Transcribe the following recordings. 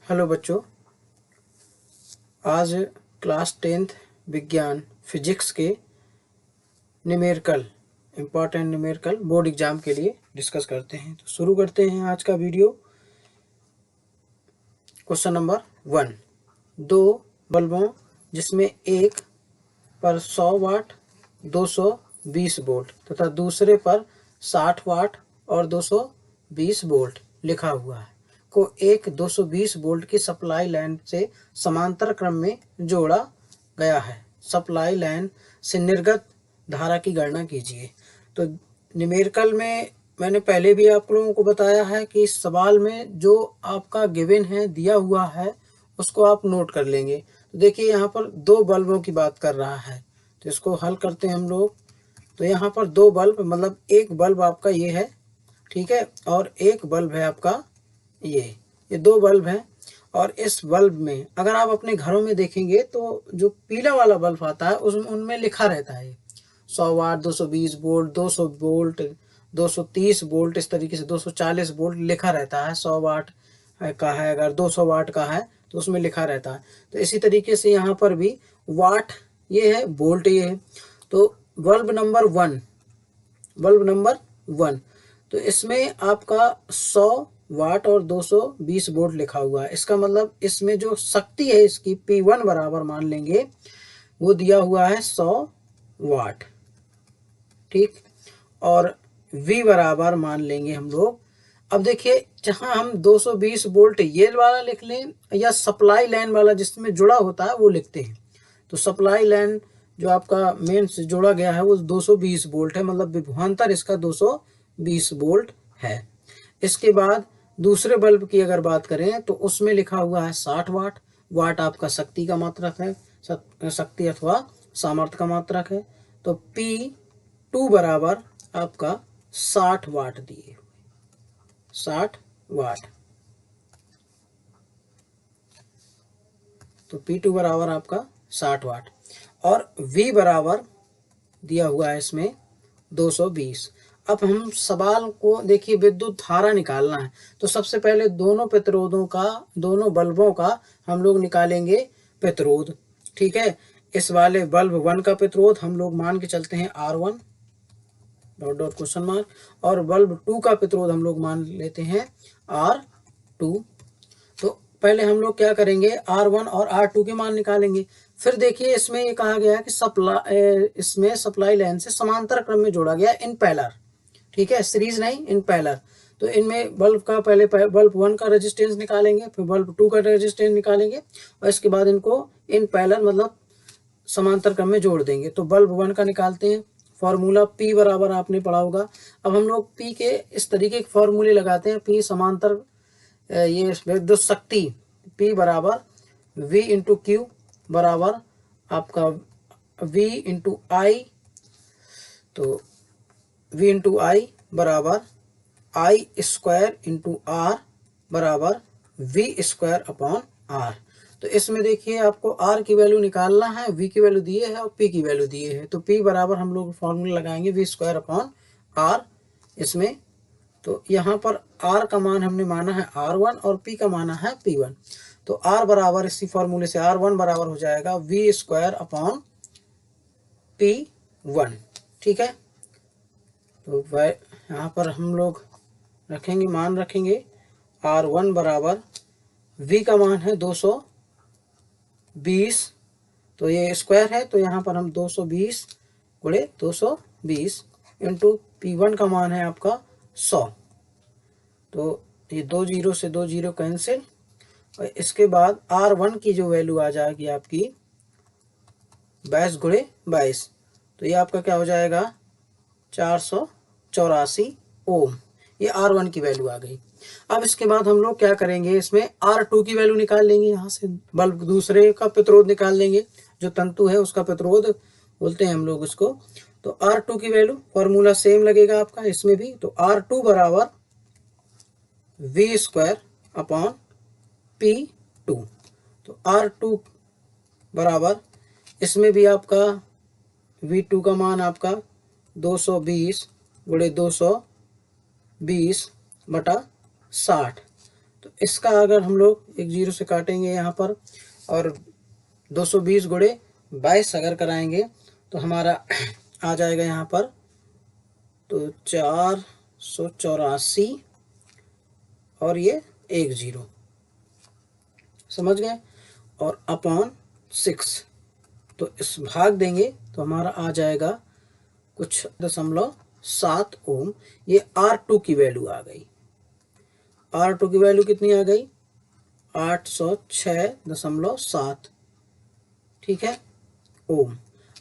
Hello बच्चों, आज class 10th विज्ञान फिजिक्स के numerical important numerical board exam के लिए डिस्कस करते हैं। तो शुरू करते हैं आज का वीडियो। क्वेश्चन नंबर 1, दो बल्बों जिसमें एक पर 100 वाट 220 वोल्ट तथा दूसरे पर 60 वाट और 220 वोल्ट लिखा हुआ है को एक 220 वोल्ट की सप्लाई लाइन से समांतर क्रम में जोड़ा गया है। सप्लाई लाइन से निर्गत धारा की गणना कीजिए। तो न्यूमेरिकल में मैंने पहले भी आप लोगों को बताया है कि इस सवाल में जो आपका गिवन है, दिया हुआ है, उसको आप नोट कर लेंगे। तो देखिए यहाँ पर दो बल्बों की बात कर रहा है, तो इसको हल करते हैं हम लोग। तो यहाँ पर दो बल्ब, मतलब एक बल्ब आपका ये है, ठीक है, और एक बल्ब है आपका ये दो बल्ब हैं। और इस बल्ब में अगर आप अपने घरों में देखेंगे तो जो पीला वाला बल्ब आता है उसमें उनमें लिखा रहता है 100 वाट 220 वोल्ट 200 वोल्ट 230 वोल्ट, इस तरीके से 240 वोल्ट लिखा रहता है। 100 वाट का है, अगर 200 वाट का है तो उसमें लिखा रहता है। तो इसी तरीके से यहाँ पर भी वाट ये है, वोल्ट ये है। तो बल्ब नंबर 1 तो इसमें आपका 100 वाट और 220 वोल्ट लिखा हुआ है। इसका मतलब इसमें जो शक्ति है इसकी P1 बराबर मान लेंगे, वो दिया हुआ है 100 वाट, ठीक, और V बराबर मान लेंगे हम लोग। अब देखिए, जहां हम 220 वोल्ट ये वाला लिख लें या सप्लाई लाइन वाला जिसमें जुड़ा होता है वो लिखते हैं। तो सप्लाई लाइन जो आपका मेन से जोड़ा गया है वो 220 वोल्ट है, मतलब विभवांतर इसका 220 वोल्ट है। इसके बाद दूसरे बल्ब की अगर बात करें तो उसमें लिखा हुआ है 60 वाट। वाट आपका शक्ति का मात्रक है, शक्ति अथवा सामर्थ्य का मात्रक है। तो P2 बराबर आपका 60 वाट दिए, 60 वाट। तो P2 बराबर आपका 60 वाट और V बराबर दिया हुआ है इसमें 220। अब हम सवाल को देखिए, विद्युत धारा निकालना है। तो सबसे पहले दोनों प्रतिरोधों का, दोनों बल्बों का हम लोग निकालेंगे प्रतिरोध, ठीक है। इस वाले बल्ब 1 का प्रतिरोध हम लोग मान के चलते हैं R1 dot dot question mark, और बल्ब 2 का प्रतिरोध हम लोग मान लेते हैं R2। तो पहले हम लोग क्या करेंगे, R1 और R2 के मान निकालेंगे। फिर देखिए इसमें ये कहा गया है कि इसमें सप्लाई लाइन से समांतर क्रम में जोड़ा गया इन पैरेलल, ठीक है, सीरीज नहीं, इन पैरेलल। तो इनमें बल्ब का पहले बल्ब 1 का रेजिस्टेंस निकालेंगे, फिर बल्ब 2 का रेजिस्टेंस निकालेंगे और इसके बाद इनको इन पैरेलल मतलब समांतर क्रम में जोड़ देंगे। तो बल्ब 1 का निकालते हैं, फॉर्मूला P बराबर आपने पढ़ा होगा। अब हम लोग P के इस तरीके के फॉर्मूले लगाते हैं। P समांतर ये विद्युत शक्ति P बराबर V इंटू क्यू बराबर आपका V इंटू आई। तो V इंटू आई बराबर आई स्क्वायर इंटू आर बराबर V स्क्वायर अपॉन आर। तो इसमें देखिए आपको R की वैल्यू निकालना है, V की वैल्यू दिए है और P की वैल्यू दिए है। तो P बराबर हम लोग फॉर्मूला लगाएंगे V स्क्वायर अपॉन आर इसमें। तो यहाँ पर R का मान हमने माना है R1 और P का माना है P1। तो R बराबर इसी फॉर्मूले से R1 बराबर हो जाएगा V स्क्वायर अपॉन P1, ठीक है। तो यहाँ पर हम लोग रखेंगे, मान रखेंगे R1 बराबर V का मान है 220, तो ये स्क्वायर है, तो यहाँ पर हम 220 गुणे 220 इंटू P1 का मान है आपका 100। तो ये 2 जीरो से 2 जीरो कैंसिल, और इसके बाद R1 की जो वैल्यू आ जाएगी आपकी 22 गुणे 22, तो ये आपका क्या हो जाएगा 484 ओम। ये R1 की वैल्यू आ गई। अब इसके बाद हम लोग क्या करेंगे, इसमें R2 की वैल्यू निकाल लेंगे। यहाँ से बल्ब दूसरे का प्रतिरोध निकाल लेंगे, जो तंतु है उसका प्रतिरोध बोलते हैं हम लोग उसको। तो R2 की वैल्यू फॉर्मूला सेम लगेगा आपका इसमें भी। तो R2 बराबर V स्क्वायर अपॉन P2। तो R2 बराबर इसमें भी आपका V2 का मान आपका 220 गुणे 220 बटा 60। तो इसका अगर हम लोग एक 0 से काटेंगे यहाँ पर और 220 गुणे 22 अगर कराएंगे तो हमारा आ जाएगा यहाँ पर तो 484 और ये 10 समझ गए, और अपॉन 6। तो इस भाग देंगे तो हमारा आ जाएगा कुछ 0.7 ओम। ये R2 की वैल्यू आ गई। R2 की वैल्यू कितनी आ गई? 806.7, ठीक है, ओम।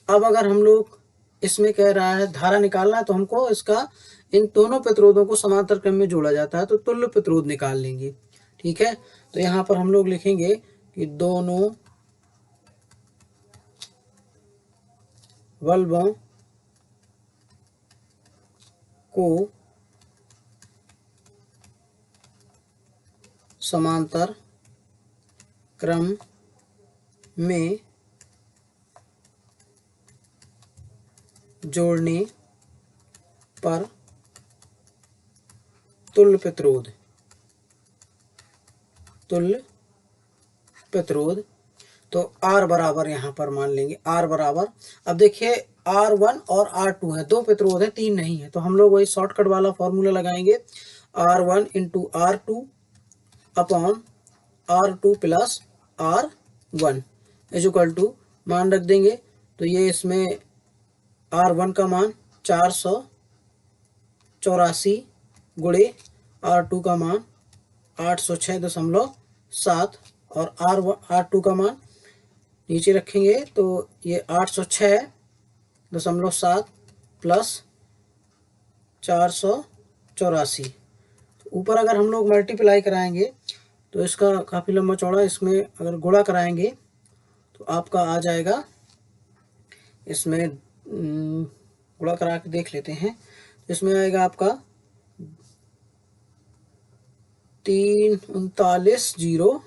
अब अगर हम लोग इसमें कह रहा है धारा निकालना है तो हमको इसका इन दोनों प्रतिरोधों को समांतर क्रम में जोड़ा जाता है, तो तुल्य प्रतिरोध निकाल लेंगे, ठीक है। तो यहाँ पर हम लोग लिखेंगे कि दोनों बल्बों को समांतर क्रम में जोड़ने पर तुल्य प्रतिरोध तो R बराबर यहाँ पर मान लेंगे R बराबर, अब देखिए R1 और R2 है, दो प्रतिरोध है, तीन नहीं है, तो हम लोग वही शॉर्टकट वाला फॉर्मूला लगाएंगे R1 into R2 upon R2 plus R1 is equal to मान रख देंगे। तो ये इसमें R1 का मान 484 गुणे R2 का मान 806.7 और R2 का मान नीचे रखेंगे तो ये 806.7 प्लस 484, ऊपर अगर हम लोग मल्टीप्लाई कराएंगे तो इसका काफ़ी लंबा चौड़ा, इसमें अगर गुणा कराएंगे तो आपका आ जाएगा, इसमें गुणा करा के देख लेते हैं, इसमें आएगा आपका 339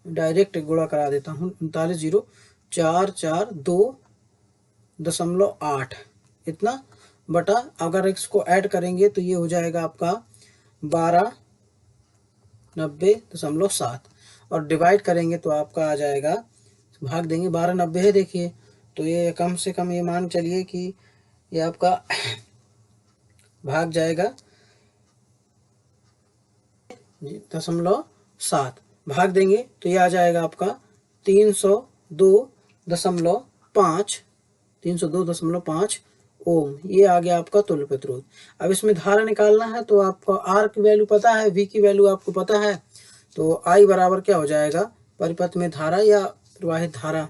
डायरेक्ट गुणा करा देता हूँ, 39,442.8 इतना बटा, अगर इसको ऐड करेंगे तो ये हो जाएगा आपका 1290.7 और डिवाइड करेंगे तो आपका आ जाएगा, भाग देंगे 1290 है देखिए, तो ये कम से कम ये मान चलिए कि ये आपका भाग जाएगा 0.7, भाग देंगे तो ये आ जाएगा आपका 302.5 ओम। ये आ गया आपका तुल्य प्रतिरोध। अब इसमें धारा निकालना है तो आपको R की वैल्यू पता है, V की वैल्यू आपको पता है, तो I बराबर क्या हो जाएगा, परिपथ में धारा या प्रवाहित धारा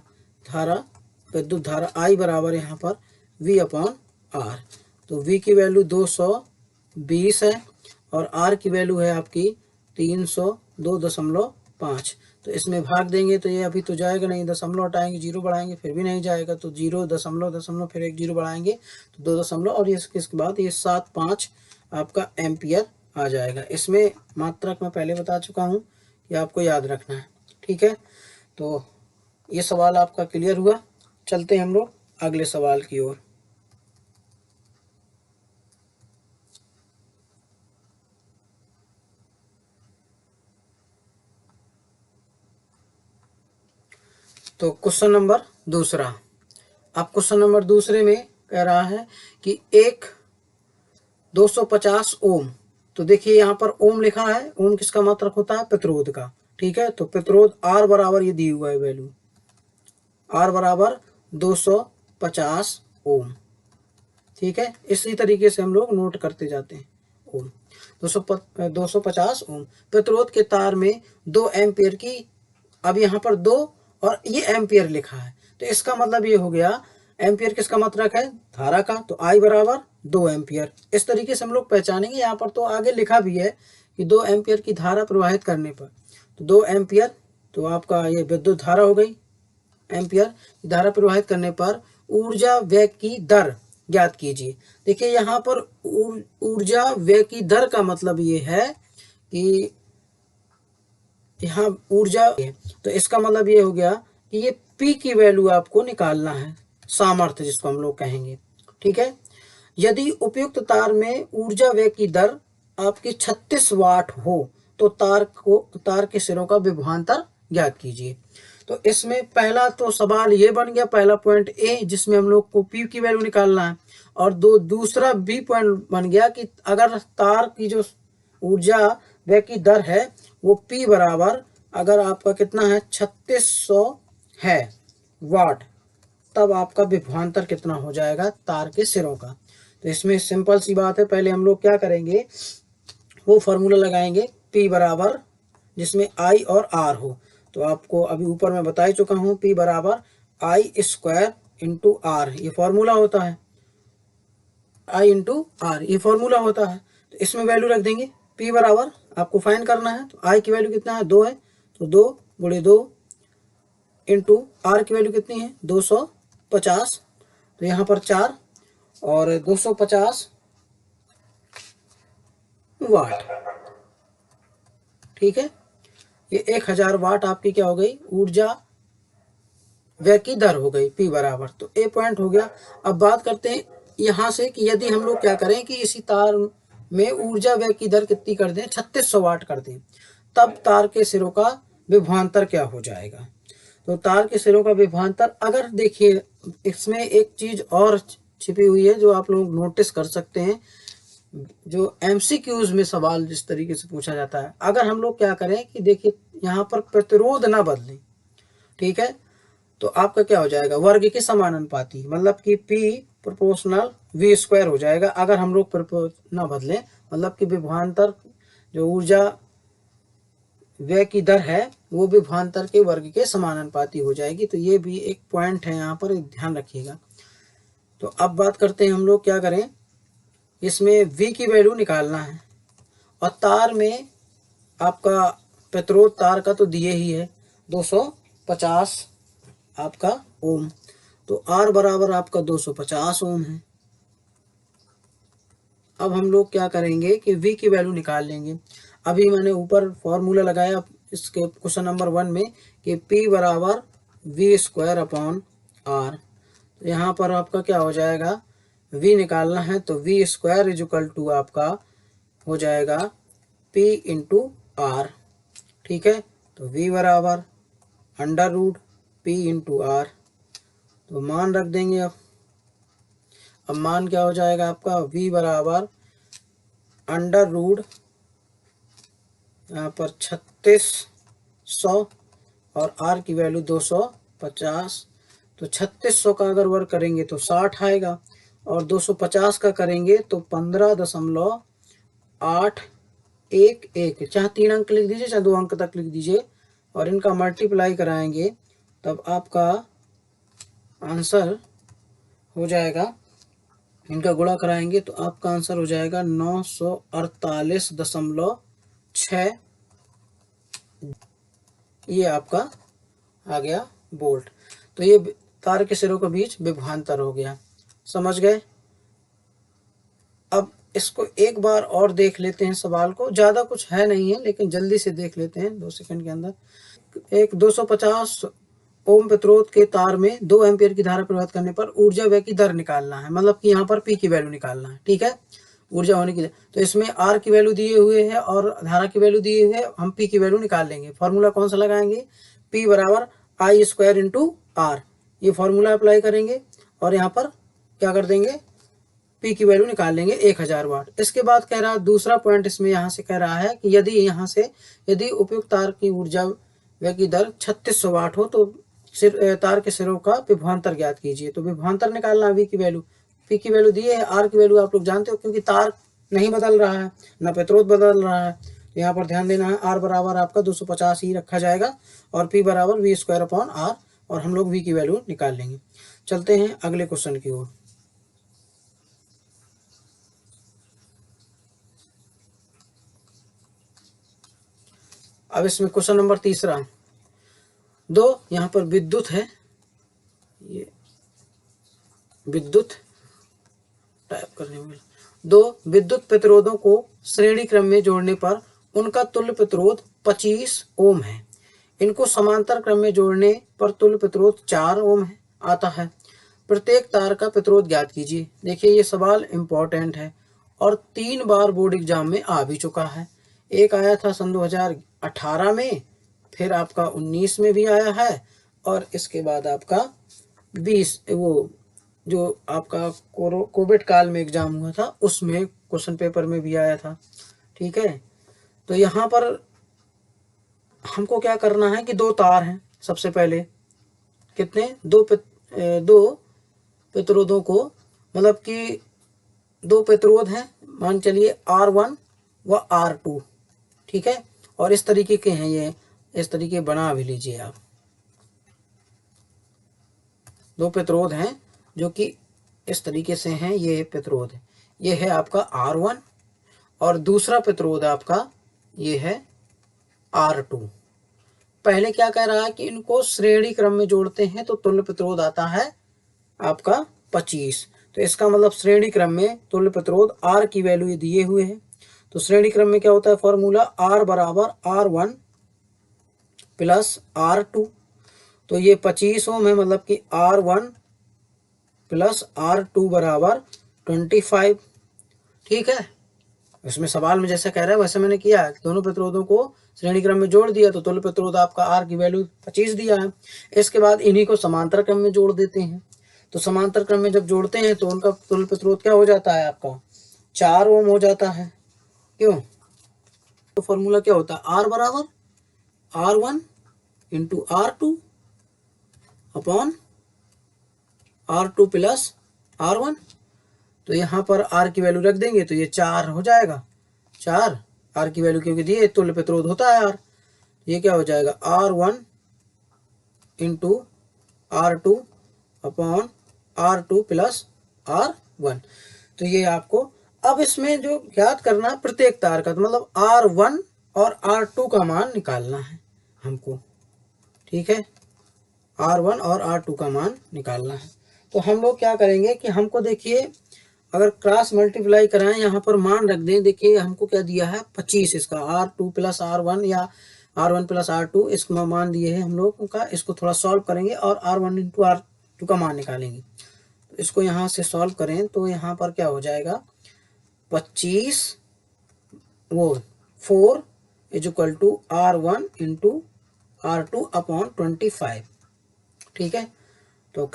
विद्युत धारा I बराबर यहाँ पर V अपॉन R। तो V की वैल्यू 220 है और R की वैल्यू है आपकी 302.5। तो इसमें भाग देंगे तो ये अभी तो जाएगा नहीं, दशमलव हटाएंगे, जीरो बढ़ाएंगे फिर भी नहीं जाएगा, तो 0.0 फिर एक जीरो बढ़ाएंगे तो 2 दशमलव और इसके बाद ये 75 आपका एम्पियर आ जाएगा। इसमें मात्रक मैं पहले बता चुका हूँ कि आपको याद रखना है, ठीक है। तो ये सवाल आपका क्लियर हुआ। चलते हैं हम लोग अगले सवाल की ओर। तो क्वेश्चन नंबर दूसरा, अब क्वेश्चन नंबर दूसरे में कह रहा है कि एक 250 ओम, तो देखिए यहाँ पर ओम लिखा है, ओम किसका मात्रक होता है, प्रतिरोध का, ठीक है। तो प्रतिरोध R बराबर ये दी हुआ है वैल्यू, R बराबर 250 ओम, ठीक है। इसी तरीके से हम लोग नोट करते जाते हैं ओम। 250 ओम प्रतिरोध के तार में 2 एम्पियर की, अब यहाँ पर 2 और ये एम्पियर लिखा है, तो इसका मतलब ये हो गया, एम्पियर किसका मात्रक है, धारा का, तो I बराबर 2 एम्पियर। इस तरीके से हम लोग पहचानेंगे। यहाँ पर तो आगे लिखा भी है कि 2 एम्पियर की धारा प्रवाहित करने पर, तो 2 एम्पियर तो आपका ये विद्युत धारा हो गई, एम्पियर धारा प्रवाहित करने पर ऊर्जा व्यय की दर ज्ञात कीजिए। देखिए यहाँ पर ऊर्जा व्यय की दर का मतलब ये है कि यहाँ ऊर्जा है, तो इसका मतलब ये हो गया कि ये P की वैल्यू आपको निकालना है, सामर्थ्य जिसको हम लोग कहेंगे, ठीक है। यदि उपयुक्त तार में ऊर्जा व्यय की दर आपकी 36 वाट हो तो तार के सिरों का विभवांतर ज्ञात कीजिए। तो इसमें पहला तो सवाल ये बन गया, पहला पॉइंट ए, जिसमें हम लोग को पी की वैल्यू निकालना है, और दूसरा बी पॉइंट बन गया कि अगर तार की जो ऊर्जा व की दर है वो पी बराबर अगर आपका कितना है 3600 है वाट, तब आपका विभवांतर कितना हो जाएगा तार के सिरों का। तो इसमें सिंपल सी बात है, पहले हम लोग क्या करेंगे, वो फॉर्मूला लगाएंगे P बराबर जिसमें I और R हो। तो आपको अभी ऊपर मैं बता ही चुका हूँ, P बराबर I स्क्वायर इंटू आर, ये फॉर्मूला होता है, I इंटू आर ये फॉर्मूला होता है। तो इसमें वैल्यू रख देंगे, P बराबर आपको फाइंड करना है, तो I की वैल्यू कितना है 2 है, तो 2 गुणे 2 इंटू आर की वैल्यू कितनी है 250, तो यहाँ पर 4 और 250 वाट, ठीक है। ये 1000 वाट आपकी क्या हो गई, ऊर्जा व्यय की दर हो गई P बराबर। तो ए पॉइंट हो गया। अब बात करते हैं यहाँ से कि यदि हम लोग क्या करें कि इसी तार में ऊर्जा व्यय की दर कितनी कर दें, 3600 वाट कर दें, तब तार के सिरों का विभवांतर क्या हो जाएगा। तो तार के सिरों का विभवांतर, अगर देखिए इसमें एक चीज और छिपी हुई है जो आप लोग नोटिस कर सकते हैं, जो एमसीक्यूज में सवाल जिस तरीके से पूछा जाता है, अगर हम लोग क्या करें कि देखिए यहाँ पर प्रतिरोध ना बदले, ठीक है, तो आपका क्या हो जाएगा वर्ग के समानुपाती, मतलब कि P प्रोपोर्शनल V स्क्वायर हो जाएगा। अगर हम लोग ना बदले, मतलब कि विभवांतर जो ऊर्जा व्यय की दर है वो विभवांतर के वर्ग के समानुपाती हो जाएगी। तो ये भी एक पॉइंट है, यहाँ पर ध्यान रखिएगा। तो अब बात करते हैं हम लोग क्या करें, इसमें V की वैल्यू निकालना है, और तार में आपका प्रतिरोध तार का तो दिए ही है 250 आपका ओम, तो R बराबर आपका 250 ओम है। अब हम लोग क्या करेंगे कि V की वैल्यू निकाल लेंगे। अभी मैंने ऊपर फॉर्मूला लगाया इसके क्वेश्चन नंबर 1 में कि P बराबर V स्क्वायर अपॉन R, तो यहाँ पर आपका क्या हो जाएगा, V निकालना है, तो V square is equal to आपका हो जाएगा P इंटू R, ठीक है। तो V बराबर under root P into R, तो मान रख देंगे। अब मान क्या हो जाएगा आपका, V बराबर अंडर रूट यहाँ पर 3600 और R की वैल्यू 250, तो 3600 का अगर वर्क करेंगे तो 60 आएगा, और 250 का करेंगे तो 15.811, चाहे 3 अंक लिख दीजिए चाहे 2 अंक तक लिख दीजिए, और इनका मल्टीप्लाई कराएंगे तब आपका आंसर हो जाएगा, इनका गुणा कराएंगे तो आपका आंसर हो जाएगा 948.6, ये आपका आ गया वोल्ट। तो ये तार के सिरों के बीच विभवांतर हो गया, समझ गए। अब इसको एक बार और देख लेते हैं, सवाल को ज़्यादा कुछ है नहीं है लेकिन जल्दी से देख लेते हैं 2 सेकंड के अंदर। एक 250 ओम प्रतिरोध के तार में 2 एम्पियर की धारा प्रवाहित करने पर ऊर्जा व्यय की दर निकालना है, मतलब कि यहाँ पर P की वैल्यू निकालना है, ठीक है, ऊर्जा होने की दर। तो इसमें R की वैल्यू दिए हुए है और धारा की वैल्यू दिए हुए है, हम P की वैल्यू निकाल लेंगे। फॉर्मूला कौन सा लगाएंगे, P बराबर I स्क्वायर इंटू R, ये फॉर्मूला अप्लाई करेंगे और यहाँ पर क्या कर देंगे, P की वैल्यू निकाल लेंगे 1000 वाट। इसके बाद कह रहा है दूसरा पॉइंट इसमें यहाँ से कह रहा है कि यदि उपयुक्त तार की ऊर्जा व्यय की दर 3600 वाट हो तो तार के सिरों का विभवांतर ज्ञात कीजिए। तो विभवांतर निकालना है, V की वैल्यू, P की वैल्यू दी है, R की वैल्यू आप लोग जानते हो, क्योंकि तार नहीं बदल रहा है ना प्रतिरोध बदल रहा है, तो यहाँ पर ध्यान देना है। R बराबर आपका 250 ही रखा जाएगा और P बराबर V स्क्वायर अपॉन R, और हम लोग V की वैल्यू निकाल लेंगे। चलते हैं अगले क्वेश्चन की ओर। अब इसमें क्वेश्चन नंबर 3 दो, यहाँ पर विद्युत है, ये विद्युत टाइप करने में, 2 विद्युत प्रतिरोधों को श्रेणी क्रम में जोड़ने पर उनका तुल्य प्रतिरोध 25 ओम है। इनको समांतर क्रम में जोड़ने पर तुल्य प्रतिरोध 4 ओम है आता है। प्रत्येक तार का प्रतिरोध ज्ञात कीजिए। देखिए ये सवाल इम्पोर्टेंट है और 3 बार बोर्ड एग्जाम में आ भी चुका है। एक आया था सन 2018 में, फिर आपका 19 में भी आया है, और इसके बाद आपका 20 वो जो आपका कोविड काल में एग्जाम हुआ था उसमें क्वेश्चन पेपर में भी आया था। ठीक है, तो यहाँ पर हमको क्या करना है कि दो तार हैं, सबसे पहले कितने, दो प्रतिरोधों को, मतलब कि दो प्रतिरोध हैं, मान चलिए R1 व R2। ठीक है, और इस तरीके के हैं ये, इस तरीके बना भी लीजिए आप। दो प्रतिरोध हैं जो कि इस तरीके से हैं, ये प्रतिरोध है, ये है आपका R1 और दूसरा प्रतिरोध आपका ये है R2। पहले क्या कह रहा है कि इनको श्रेणी क्रम में जोड़ते हैं तो तुल्य प्रतिरोध आता है आपका 25। तो इसका मतलब श्रेणी क्रम में तुल्य प्रतिरोध R की वैल्यू दिए हुए है, तो श्रेणी क्रम में क्या होता है फॉर्मूला, R बराबर R1 प्लस R2। तो ये 25 ओम है, मतलब कि R1 प्लस R2 बराबर 25। ठीक है, इसमें सवाल में जैसा कह रहा है वैसे मैंने किया है, दोनों प्रतिरोधों को श्रेणी क्रम में जोड़ दिया तो तुल्य प्रतिरोध आपका R की वैल्यू 25 दिया है। इसके बाद इन्हीं को समांतर क्रम में जोड़ देते हैं, तो समांतर क्रम में जब जोड़ते हैं तो उनका तुल्य प्रतिरोध क्या हो जाता है आपका 4 ओम हो जाता है। क्यों, तो फॉर्मूला क्या होता है, R बराबर R1 into R2 upon R2 plus R1। तो यहाँ पर R की वैल्यू रख देंगे तो ये 4 हो जाएगा, 4 R की वैल्यू क्योंकि दिए तुल्य प्रतिरोध होता है R, ये क्या हो जाएगा R1 into R2 upon R2 plus R1। तो ये आपको अब इसमें जो ज्ञात करना है प्रत्येक तार का, तो मतलब R1 और R2 का मान निकालना है हमको। ठीक है, R1 और R2 का मान निकालना है, तो हम लोग क्या करेंगे कि हमको देखिए अगर क्रॉस मल्टीप्लाई कराएं, यहाँ पर मान रख दें, देखिए हमको क्या दिया है 25, इसका R2 प्लस R1 या R1 प्लस R2 इसको मान दिए हैं हम लोग का। इसको थोड़ा सॉल्व करेंगे और R1 इंटू R2 का मान निकालेंगे। तो इसको यहाँ से सॉल्व करें तो यहाँ पर क्या हो जाएगा 25 वो 4 is equal to R1 into R2 upon 25। ठीक है, तो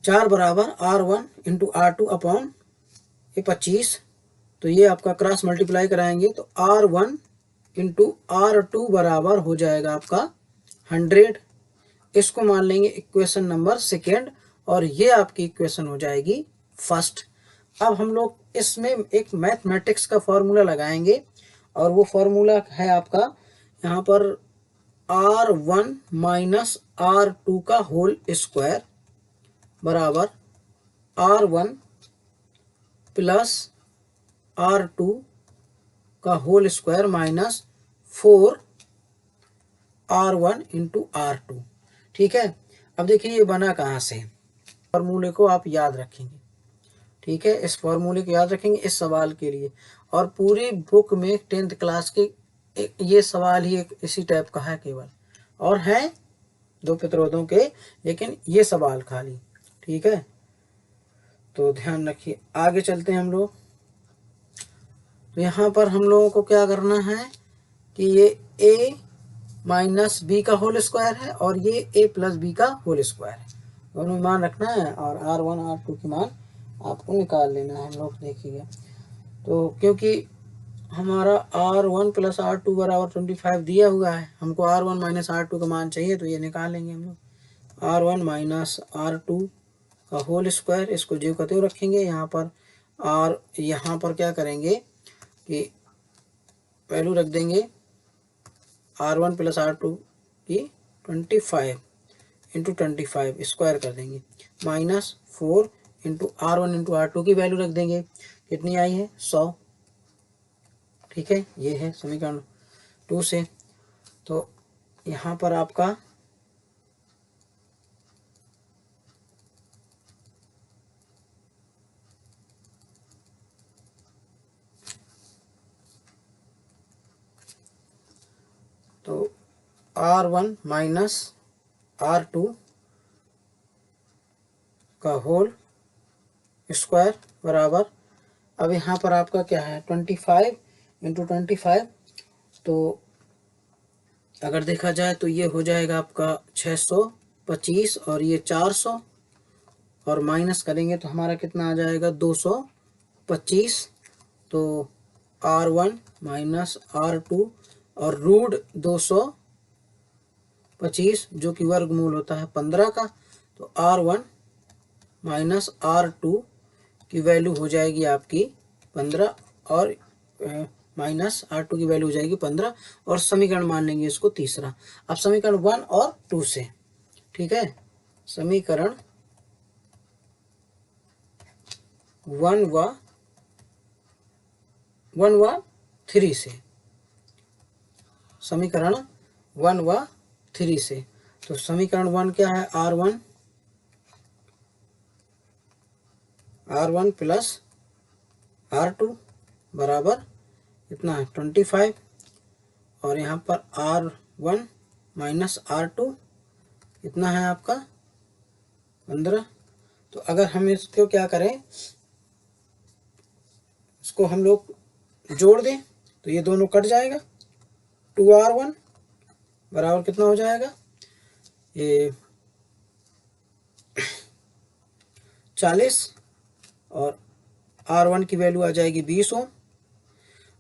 4 बराबर R1 इंटू R2 अपॉन ये 25। तो ये आपका क्रॉस मल्टीप्लाई कराएंगे तो R1 इंटू R2 बराबर हो जाएगा आपका 100। इसको मान लेंगे इक्वेशन नंबर सेकेंड और ये आपकी इक्वेशन हो जाएगी फर्स्ट। अब हम लोग इसमें एक मैथमेटिक्स का फॉर्मूला लगाएंगे और वो फॉर्मूला है आपका यहाँ पर R1 माइनस R2 का होल स्क्वायर बराबर R1 प्लस R2 का whole square minus 4 R1 into R2। ठीक है, अब देखिए ये बना कहाँ से, फॉर्मूले को आप याद रखेंगे। ठीक है, इस फॉर्मूले को याद रखेंगे इस सवाल के लिए, और पूरी बुक में 10th क्लास के ये सवाल ही एक इसी टाइप का है केवल, और है दो प्रतिरोधों के, लेकिन ये सवाल खाली। ठीक है, तो ध्यान रखिए, आगे चलते हैं हम लोग। तो यहाँ पर हम लोगों को क्या करना है कि ये a माइनस बी का होल स्क्वायर है और ये a प्लस बी का होल स्क्वायर है, दोनों मान रखना है और R1 R2 की मान आपको निकाल लेना है। हम लोग देखिएगा, तो क्योंकि हमारा R1 प्लस R2 बराबर 25 दिया हुआ है, हमको R1 माइनस R2 का मान चाहिए, तो ये निकालेंगे हम लोग। R1 माइनस R2 का होल स्क्वायर, इसको जो का त्यों रखेंगे यहाँ पर, और यहाँ पर क्या करेंगे कि वैल्यू रख देंगे R1 प्लस R2 की 25 इंटू 25 स्क्वायर कर देंगे, minus 4 into R1 into R2 की वैल्यू रख देंगे, कितनी आई है 100। ठीक है, ये है समीकरण 2 से। तो यहाँ पर आपका तो R1 माइनस R2 का होल स्क्वायर बराबर, अब यहाँ पर आपका क्या है 25 इंटू 25 तो अगर देखा जाए तो ये हो जाएगा आपका 625 और ये 400 और माइनस करेंगे तो हमारा कितना आ जाएगा 225। तो R1 माइनस R2 और रूट 225 जो कि वर्गमूल होता है 15 का। तो R1 माइनस R2 की वैल्यू हो जाएगी आपकी 15 और माइनस R2 की वैल्यू हो जाएगी 15 और समीकरण मान लेंगे इसको तीसरा। अब समीकरण 1 और 2 से, ठीक है, समीकरण 1 व 3 से, समीकरण 1 व 3 से। तो समीकरण 1 क्या है, R1 प्लस R2 बराबर इतना है 25 और यहाँ पर R1 माइनस R2 इतना है आपका 15। तो अगर हम इसको क्या करें, इसको हम लोग जोड़ दें तो ये दोनों कट जाएगा। 2R1 बराबर कितना हो जाएगा, ये 40 और R1 की वैल्यू आ जाएगी 20 ओम।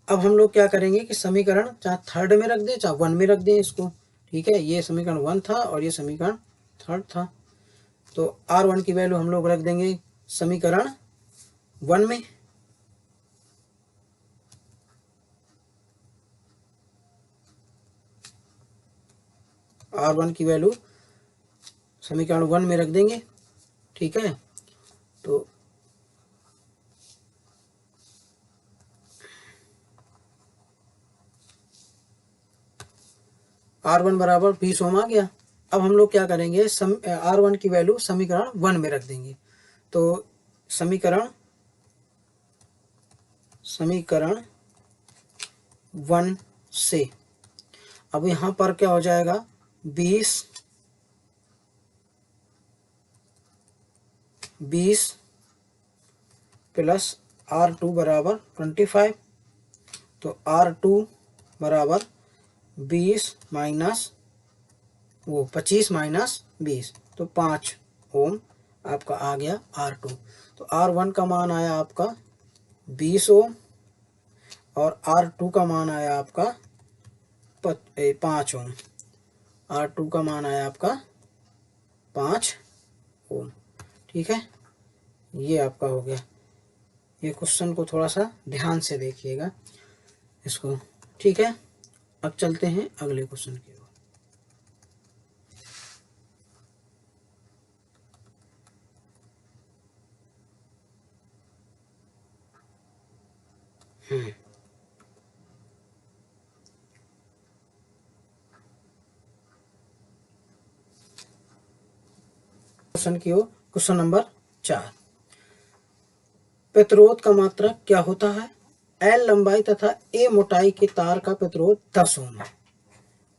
अब हम लोग क्या करेंगे कि समीकरण चाहे थर्ड में रख दें चाहे 1 में रख दें इसको, ठीक है। ये समीकरण 1 था और ये समीकरण थर्ड था। तो R1 की वैल्यू हम लोग रख देंगे समीकरण 1 में, R1 की वैल्यू समीकरण 1 में रख देंगे, ठीक है। तो R1 बराबर 20 ओम आ गया। अब हम लोग क्या करेंगे, R1 की वैल्यू समीकरण 1 में रख देंगे। तो समीकरण 1 से अब यहाँ पर क्या हो जाएगा, 20 प्लस R2 बराबर 25। तो R2 बराबर 20 माइनस वो 25 माइनस 20 तो 5 ओम आपका आ गया R2। तो R1 का मान आया आपका 20 ओम और R2 का मान आया आपका 5 ओम। R2 का मान आया आपका 5 ओम, ठीक है। ये आपका हो गया। ये क्वेश्चन को थोड़ा सा ध्यान से देखिएगा इसको, ठीक है। अब चलते हैं अगले क्वेश्चन की ओर। क्वेश्चन की ओर, क्वेश्चन नंबर 4। प्रतिरोध का मात्रक क्या होता है, L लंबाई तथा A मोटाई के तार का प्रतिरोध 10 ओम है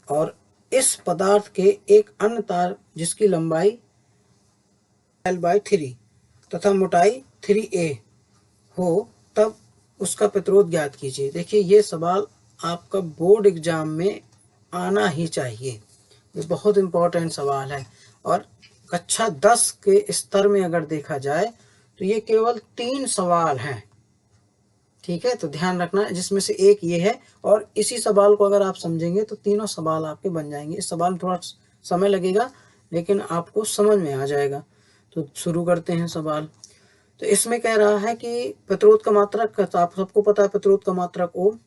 और इस पदार्थ के एक अन्य तार जिसकी लंबाई L/3 तथा मोटाई 3A हो तब उसका प्रतिरोध ज्ञात कीजिए। देखिए ये सवाल आपका बोर्ड एग्जाम में आना ही चाहिए, ये बहुत इंपॉर्टेंट सवाल है। और कक्षा 10 के स्तर में अगर देखा जाए तो ये केवल 3 सवाल हैं, ठीक है। तो ध्यान रखना, जिसमें से एक ये है और इसी सवाल को अगर आप समझेंगे तो तीनों सवाल आपके बन जाएंगे। इस सवाल में थोड़ा समय लगेगा लेकिन आपको समझ में आ जाएगा। तो शुरू करते हैं सवाल। तो इसमें कह रहा है कि प्रतिरोध का मात्रक, आप सबको पता है प्रतिरोध का मात्रक ओम।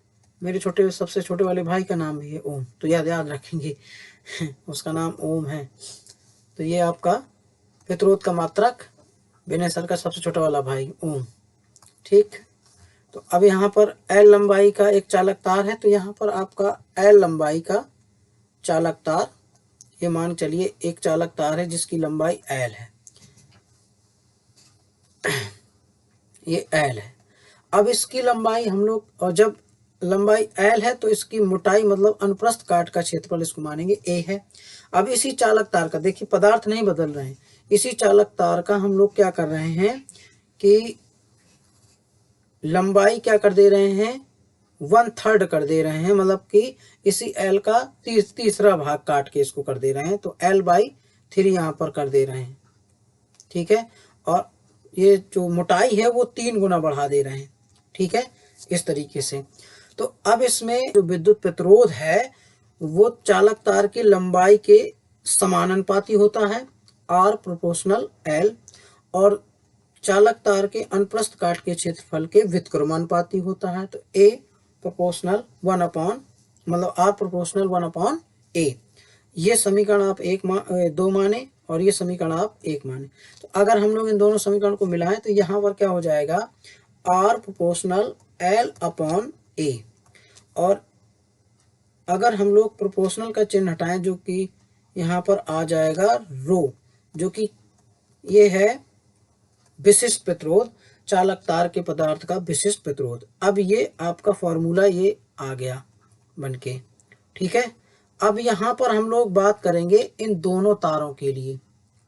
मेरे सबसे छोटे वाले भाई का नाम भी है ओम, तो याद रखेंगे उसका नाम ओम है। तो ये आपका प्रतिरोध का मात्रक, विनय सर का सबसे छोटा वाला भाई ओम, ठीक। तो अब यहाँ पर L लंबाई का एक चालक तार है, तो यहाँ पर आपका L लंबाई का चालक तार, ये मान चलिए एक चालक तार है जिसकी लंबाई L है, ये L है। अब इसकी लंबाई हम लोग, और जब लंबाई L है तो इसकी मोटाई मतलब अनुप्रस्थ काट का क्षेत्रफल इसको मानेंगे A है। अब इसी चालक तार का, देखिए पदार्थ नहीं बदल रहे हैं, इसी चालक तार का हम लोग क्या कर रहे हैं कि लंबाई क्या कर दे रहे हैं 1/3 कर दे रहे हैं, मतलब कि इसी L का तीसरा भाग काट के इसको कर दे रहे हैं, तो L/3 यहाँ पर कर दे रहे हैं। ठीक है, और ये जो मोटाई है वो 3 गुना बढ़ा दे रहे हैं। ठीक है, इस तरीके से। तो अब इसमें जो विद्युत प्रतिरोध है वो चालक तार की लंबाई के समानुपाती होता है, R प्रोपोर्शनल L, और चालक तार के अनुप्रस्थ काट के क्षेत्रफल के व्युत्क्रमानुपाती होता है। तो A प्रोपोर्शनल 1/, मतलब R प्रोपोर्शनल 1/A। ये समीकरण आप 2 माने और ये समीकरण आप 1 माने। तो अगर हम लोग इन दोनों समीकरण को मिलाएं तो यहाँ पर क्या हो जाएगा, R प्रोपोर्शनल L/A, और अगर हम लोग प्रोपोर्शनल का चिन्ह हटाएं जो कि यहाँ पर आ जाएगा रो, जो कि ये है विशिष्ट प्रतिरोध, चालक तार के पदार्थ का विशिष्ट प्रतिरोध। अब ये आपका फॉर्मूला ये आ गया बनके। ठीक है, अब यहाँ पर हम लोग बात करेंगे इन दोनों तारों के लिए।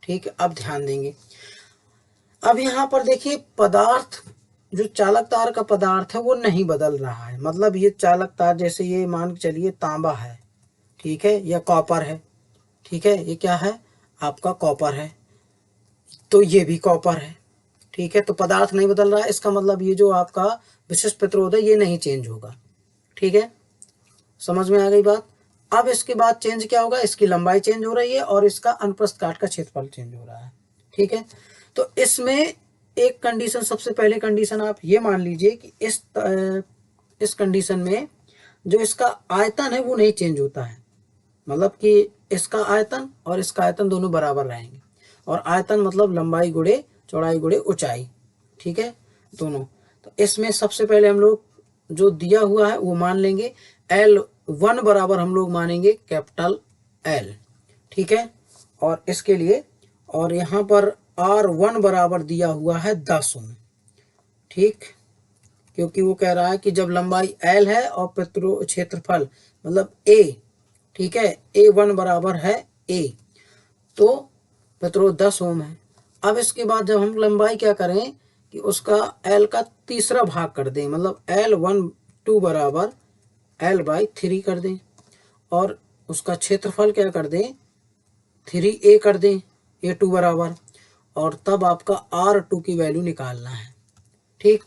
ठीक है, अब ध्यान देंगे। अब यहाँ पर देखिए, पदार्थ जो चालक तार का पदार्थ है वो नहीं बदल रहा है, मतलब ये चालक तार जैसे ये मान के चलिए तांबा है, ठीक है, या कॉपर है। ठीक है, ये क्या है आपका कॉपर है, तो ये भी कॉपर है। ठीक है, तो पदार्थ नहीं बदल रहा है, इसका मतलब ये जो आपका विशिष्ट प्रतिरोध है ये नहीं चेंज होगा। ठीक है, समझ में आ गई बात। अब इसके बाद चेंज क्या होगा, इसकी लंबाई चेंज हो रही है और इसका अनुप्रस्थ काट का क्षेत्रफल चेंज हो रहा है। ठीक है, तो इसमें एक कंडीशन, सबसे पहले कंडीशन आप ये मान लीजिए कि इस कंडीशन में जो इसका आयतन है वो नहीं चेंज होता है, मतलब कि इसका आयतन और इसका आयतन दोनों बराबर रहेंगे, और आयतन मतलब लंबाई गुणे चौड़ाई गुणे ऊंचाई। ठीक है, दोनों। तो इसमें सबसे पहले हम लोग जो दिया हुआ है वो मान लेंगे, L1 बराबर हम लोग मानेंगे कैपिटल L। ठीक है, और इसके लिए, और यहाँ पर R1 बराबर दिया हुआ है 10 ओम। ठीक, क्योंकि वो कह रहा है कि जब लंबाई L है और क्षेत्रफल मतलब A, ठीक है, A1 बराबर है A, तो प्रतिरोध 10 ओम है। अब इसके बाद जब हम लंबाई क्या करें कि उसका L का तीसरा भाग कर दें, मतलब L12 बराबर L/3 कर दें, और उसका क्षेत्रफल क्या कर दें 3A कर दें, A2 बराबर, और तब आपका R2 की वैल्यू निकालना है। ठीक,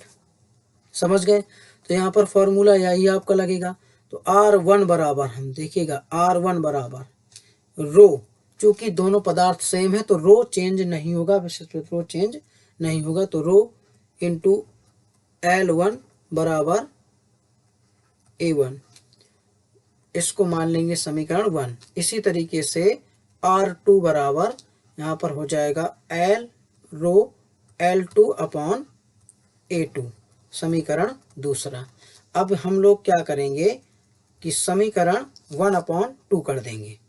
समझ गए। तो यहाँ पर फॉर्मूला यही आपका लगेगा। तो R1 बराबर, हम देखिएगा R1 बराबर रो, चूंकि दोनों पदार्थ सेम है तो रो चेंज नहीं होगा, विशिष्ट रो चेंज नहीं होगा, तो रो इंटू L1 बराबर A1, इसको मान लेंगे समीकरण 1। इसी तरीके से R2 बराबर यहाँ पर हो जाएगा L रो L2/A2, समीकरण दूसरा। अब हम लोग क्या करेंगे कि समीकरण 1/2 कर देंगे,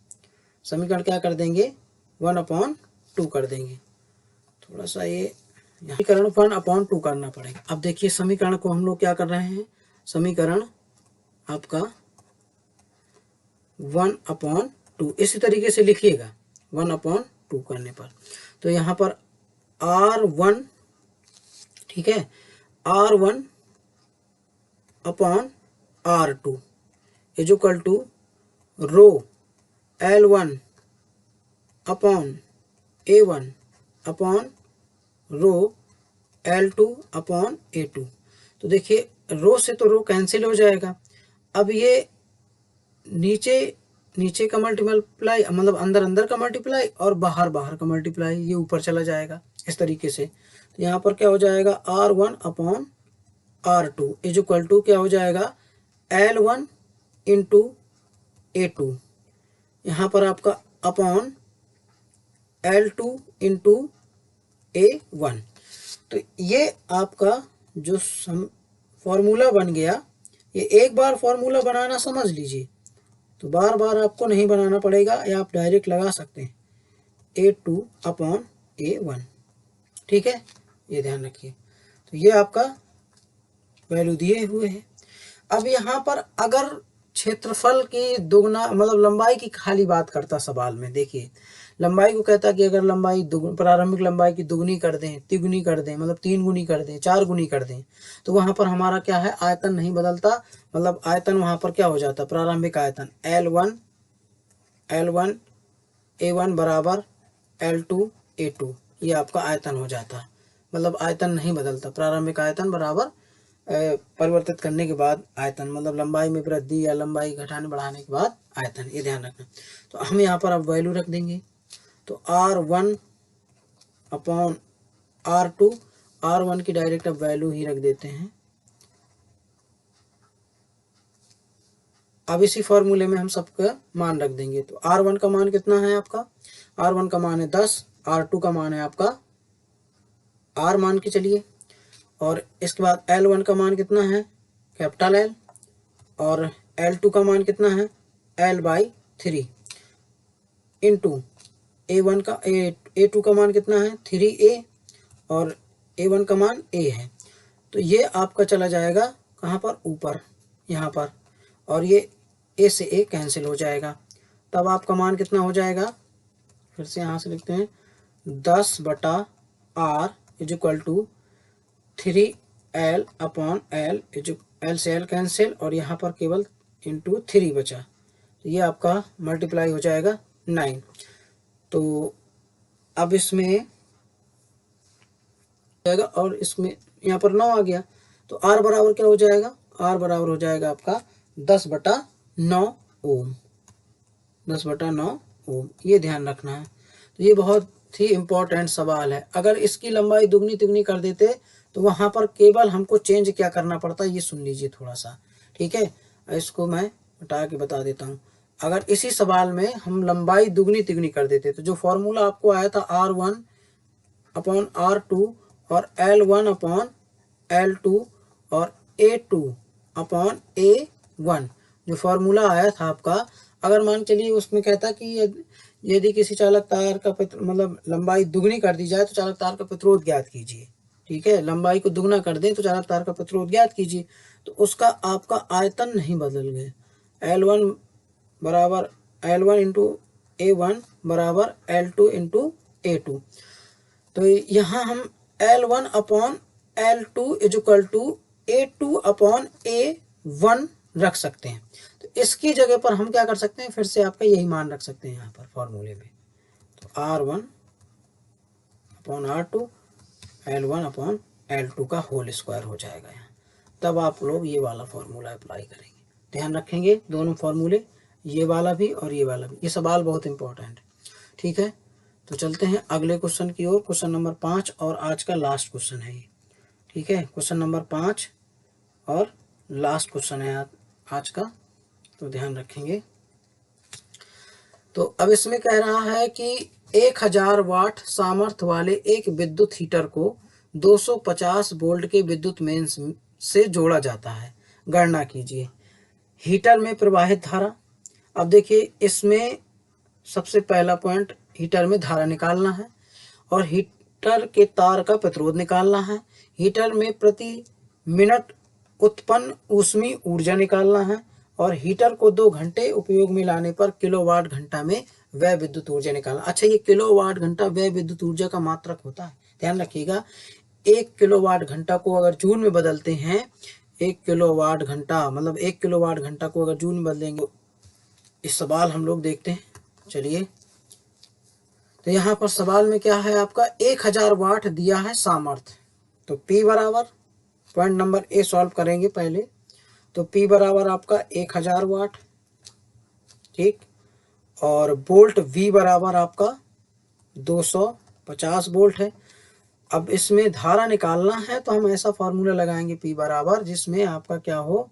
समीकरण क्या कर देंगे 1/2 कर देंगे। थोड़ा सा ये समीकरण 1/2 करना पड़ेगा। अब देखिए समीकरण को हम लोग क्या कर रहे हैं, समीकरण आपका 1/2 इसी तरीके से लिखिएगा 1/2 करने पर। तो यहाँ पर R1, ठीक है, R1/R2 is equal to rho L1/A1 upon rho L2/A2। तो देखिए रो से तो रो कैंसिल हो जाएगा। अब ये नीचे का मल्टीप्लाई, मतलब अंदर अंदर का मल्टीप्लाई और बाहर बाहर का मल्टीप्लाई, ये ऊपर चला जाएगा इस तरीके से। तो यहाँ पर क्या हो जाएगा R1/R2 इज इक्वल टू क्या हो जाएगा L1 इंटू A2, यहाँ पर आपका अपॉन L2 इंटू A1। तो ये आपका जो फॉर्मूला बन गया, ये एक बार फॉर्मूला बनाना समझ लीजिए, तो बार बार आपको नहीं बनाना पड़ेगा, या आप डायरेक्ट लगा सकते हैं A2/A1। ठीक है, ये ध्यान रखिए। तो ये आपका वैल्यू दिए हुए हैं। अब यहाँ पर अगर क्षेत्रफल की दुगना मतलब लंबाई की खाली बात करता सवाल में। देखिए लंबाई को कहता कि अगर लंबाई प्रारंभिक लंबाई की दुगनी कर दें, तिगुनी कर दें, मतलब 3 गुनी कर दें, 4 गुनी कर दें, तो वहां पर हमारा क्या है, आयतन नहीं बदलता, मतलब आयतन वहां पर क्या हो जाता, प्रारंभिक आयतन L1 A1 बराबर L2 A2, ये आपका आयतन हो जाता। मतलब आयतन नहीं बदलता, प्रारंभिक आयतन बराबर परिवर्तित करने के बाद आयतन, मतलब लंबाई में वृद्धि या लंबाई घटाने बढ़ाने के बाद आयतन, ये ध्यान रखना। तो हम यहाँ पर अब वैल्यू रख देंगे, तो R1 अपॉन R2, R1 की डायरेक्ट अब वैल्यू ही रख देते हैं। अब इसी फॉर्मूले में हम सबका मान रख देंगे। तो R1 का मान कितना है आपका, R1 का मान है 10, R2 का मान है आपका R मान के चलिए, और इसके बाद L1 का मान कितना है, कैपिटल L, और L2 का मान कितना है, L/3, इंटू A1 का A2 का मान कितना है 3A, और A1 का मान A है। तो ये आपका चला जाएगा कहाँ पर, ऊपर यहाँ पर, और ये A से A कैंसिल हो जाएगा। तब आपका मान कितना हो जाएगा, फिर से यहाँ से लिखते हैं, 10/R is equal to 3L upon L, L से L कैंसिल, और यहाँ पर केवल इंटू 3 बचा, तो ये आपका मल्टीप्लाई हो जाएगा 9। तो अब इसमें जाएगा, और इसमें यहाँ पर 9 आ गया, तो R बराबर क्या हो जाएगा, R बराबर हो जाएगा आपका 10/9 ओम, 10/9 ओम, ये ध्यान रखना है। तो ये बहुत ही इम्पोर्टेंट सवाल है। अगर इसकी लंबाई दुगनी तिगनी कर देते तो वहाँ पर केवल हमको चेंज क्या करना पड़ता, ये सुन लीजिए थोड़ा सा, ठीक है। इसको मैं हटा के बता देता हूँ। अगर इसी सवाल में हम लंबाई दुगनी तिगनी कर देते तो जो फॉर्मूला आपको आया था R1 अपॉन R2 और L1 अपॉन L2 और A2 अपॉन A1, जो फॉर्मूला आया था आपका, अगर मान चलिए उसमें कहता कि यदि किसी चालक तार का मतलब लंबाई दुगनी कर दी जाए तो चालक तार का प्रतिरोध ज्ञात कीजिए, ठीक है, लंबाई को दुगना कर दें तो चालक तार का प्रतिरोध ज्ञात कीजिए, तो उसका आपका आयतन नहीं बदल गया। L1 बराबर L1 इंटू A1 बराबर L2 इंटू A2, तो यहाँ हम L1 upon L2 is equal to A2 upon A1 रख सकते हैं। तो इसकी जगह पर हम क्या कर सकते हैं, फिर से आपका यही मान रख सकते हैं यहाँ पर फॉर्मूले में, तो R1 upon R2 L1 upon L2 का होल स्क्वायर हो जाएगा यहाँ। तब आप लोग ये वाला फॉर्मूला अप्लाई करेंगे। ध्यान रखेंगे दोनों फॉर्मूले, ये वाला भी और ये वाला भी, ये सवाल बहुत इंपॉर्टेंट है, ठीक है। तो चलते हैं अगले क्वेश्चन की ओर, क्वेश्चन नंबर 5, और आज का लास्ट क्वेश्चन है ये, ठीक है। क्वेश्चन नंबर 5 और लास्ट क्वेश्चन है आज का, तो ध्यान रखेंगे। तो अब इसमें कह रहा है कि 1000 वाट सामर्थ्य वाले एक विद्युत हीटर को 250 वोल्ट के विद्युत मेंस से जोड़ा जाता है, गणना कीजिए हीटर में प्रवाहित धारा। अब देखिए इसमें सबसे पहला पॉइंट, हीटर में धारा निकालना है, और हीटर के तार का प्रतिरोध निकालना है, हीटर में प्रति मिनट उत्पन्न ऊष्मीय ऊर्जा निकालना है, और हीटर को 2 घंटे उपयोग में लाने पर किलोवाट घंटा में व्यय विद्युत ऊर्जा निकालना। अच्छा, ये किलोवाट घंटा व्यय विद्युत ऊर्जा का मात्रक होता है, ध्यान रखिएगा। 1 किलोवाट घंटा को अगर जूल में बदलते हैं, 1 किलोवाट घंटा मतलब 1 किलोवाट घंटा को अगर जूल में बदलेंगे, इस सवाल हम लोग देखते हैं, चलिए। तो यहाँ पर सवाल में क्या है आपका, 1000 वाट दिया है सामर्थ्य, तो P बराबर, पॉइंट नंबर ए सॉल्व करेंगे पहले, तो P बराबर आपका 1000 वाट, ठीक, और वोल्ट V बराबर आपका 250 वोल्ट है। अब इसमें धारा निकालना है तो हम ऐसा फॉर्मूला लगाएंगे P बराबर जिसमें आपका क्या हो,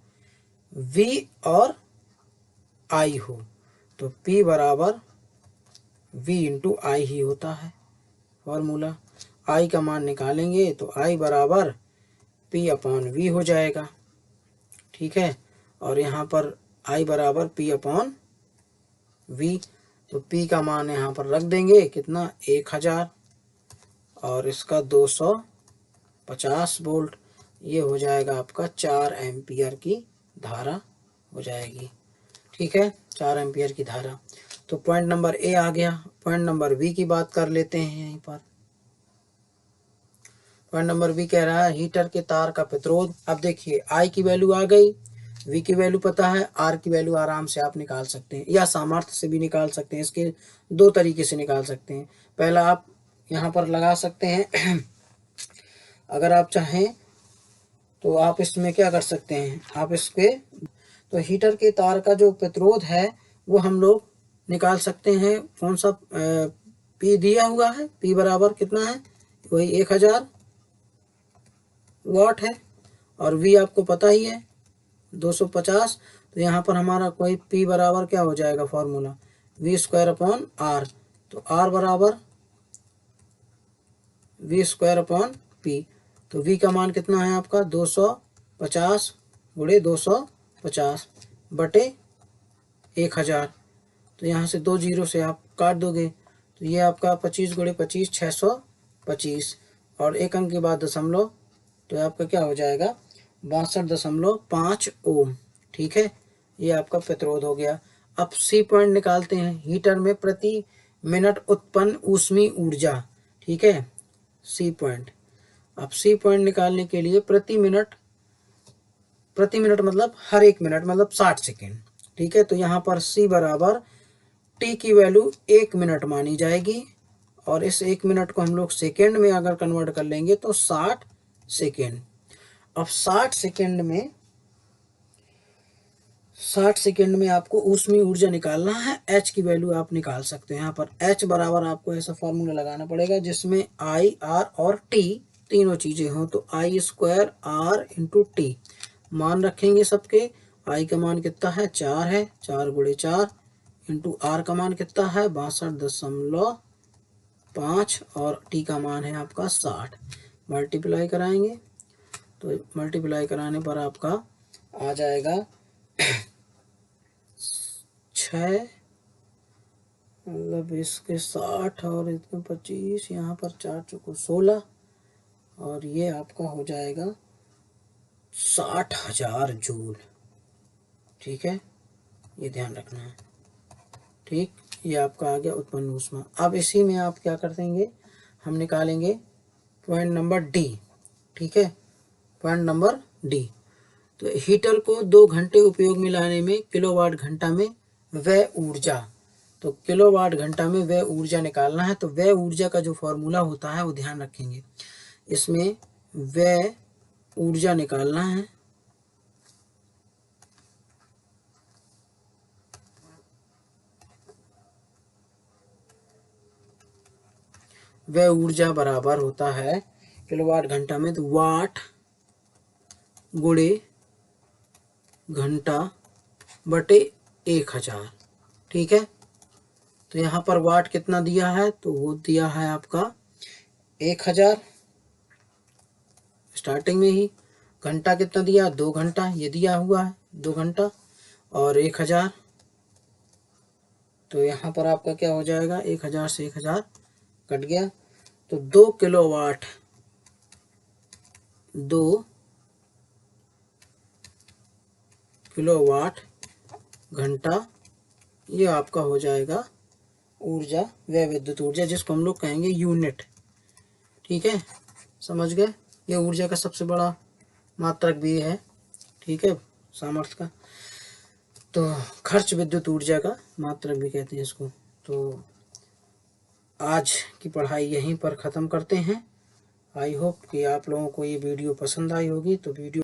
V और I हो, तो P बराबर V इंटू आई ही होता है फॉर्मूला। I का मान निकालेंगे तो I बराबर P अपॉन V हो जाएगा, ठीक है, और यहाँ पर I बराबर P अपॉन V, तो P का मान यहाँ पर रख देंगे कितना, 1000, और इसका 250 वोल्ट, ये हो जाएगा आपका 4 एम्पियर की धारा हो जाएगी। ठीक है, 4 एम्पियर की धारा। तो पॉइंट नंबर ए आ गया। पॉइंट नंबर बी की बात कर लेते हैं यहीं पर। पॉइंट नंबर बी कह रहा है हीटर के तार का प्रतिरोध। अब देखिए आई की वैल्यू आ गई, वी की वैल्यू पता है, आर की वैल्यू आराम से आप निकाल सकते हैं या सामर्थ्य से भी निकाल सकते हैं। इसके दो तरीके से निकाल सकते हैं। पहला आप यहाँ पर लगा सकते हैं अगर आप चाहें तो आप इसमें क्या कर सकते हैं, आप इसके तो हीटर के तार का जो प्रतिरोध है वो हम लोग निकाल सकते हैं। कौन सा पी दिया हुआ है, पी बराबर कितना है, वही 1000 वाट है, और वी आपको पता ही है 250। तो यहाँ पर हमारा कोई पी बराबर क्या हो जाएगा फॉर्मूला, V² अपॉन आर। तो आर बराबर V² अपॉन पी। तो वी का मान कितना है आपका 250 गुणे 250 बटे 1000। तो यहाँ से 2 जीरो से आप काट दोगे तो ये आपका 25 गुणे 25 625, और एक अंक के बाद दशमलव, तो आपका क्या हो जाएगा 62.5 ओम। ठीक है, ये आपका प्रतिरोध हो गया। अब सी पॉइंट निकालते हैं, हीटर में प्रति मिनट उत्पन्न ऊष्मीय ऊर्जा। ठीक है, सी पॉइंट। अब सी पॉइंट निकालने के लिए प्रति मिनट मतलब हर एक मिनट मतलब 60 सेकेंड। ठीक है, तो यहाँ पर सी बराबर टी की वैल्यू 1 मिनट मानी जाएगी, और इस 1 मिनट को हम लोग सेकेंड में अगर कन्वर्ट कर लेंगे तो 60 सेकेंड। अब 60 सेकेंड में आपको ऊष्मीय ऊर्जा निकालना है। एच की वैल्यू आप निकाल सकते हैं। यहाँ पर एच बराबर आपको ऐसा फॉर्मूला लगाना पड़ेगा जिसमें आई, आर और टी तीनों चीजें हों। तो I² R इंटू टी मान रखेंगे सबके। आई का मान कितना है 4 है, 4 गुणे 4 इंटू आर का मान कितना है 62.5, और टी का मान है आपका 60। मल्टीप्लाई कराएंगे तो मल्टीप्लाई कराने पर आपका आ जाएगा 6 मतलब इसके 60 और इसके 25, यहाँ पर 4 चौको 16, और ये आपका हो जाएगा 60,000 जूल। ठीक है, ये ध्यान रखना है। ठीक, ये आपका आ गया उत्पन्न ऊष्मा। अब इसी में आप क्या कर देंगे, हम निकालेंगे पॉइंट नंबर डी। ठीक है, पॉइंट नंबर डी। तो हीटर को 2 घंटे उपयोग में लाने में किलोवाट घंटा में व्यय ऊर्जा। तो किलोवाट घंटा में व्यय ऊर्जा निकालना है। तो व्यय ऊर्जा का जो फॉर्मूला होता है वो ध्यान रखेंगे। इसमें व्यय ऊर्जा निकालना है। व्यय ऊर्जा बराबर होता है किलोवाट घंटा में तो वाट गुणे घंटा बटे 1000। ठीक है, तो यहाँ पर वाट कितना दिया है, तो वो दिया है आपका 1000 स्टार्टिंग में ही। घंटा कितना दिया 2 घंटा, ये दिया हुआ है 2 घंटा और 1000। तो यहाँ पर आपका क्या हो जाएगा 1000 से 1000 कट गया। तो 2 किलोवाट 2 किलोवाट घंटा ये आपका हो जाएगा ऊर्जा, वह विद्युत ऊर्जा जिसको हम लोग कहेंगे यूनिट। ठीक है, समझ गए। ये ऊर्जा का सबसे बड़ा मात्रक भी है। ठीक है, सामर्थ्य का। तो खर्च विद्युत ऊर्जा का मात्रक भी कहते हैं इसको। तो आज की पढ़ाई यहीं पर ख़त्म करते हैं। आई होप कि आप लोगों को ये वीडियो पसंद आई होगी। तो वीडियो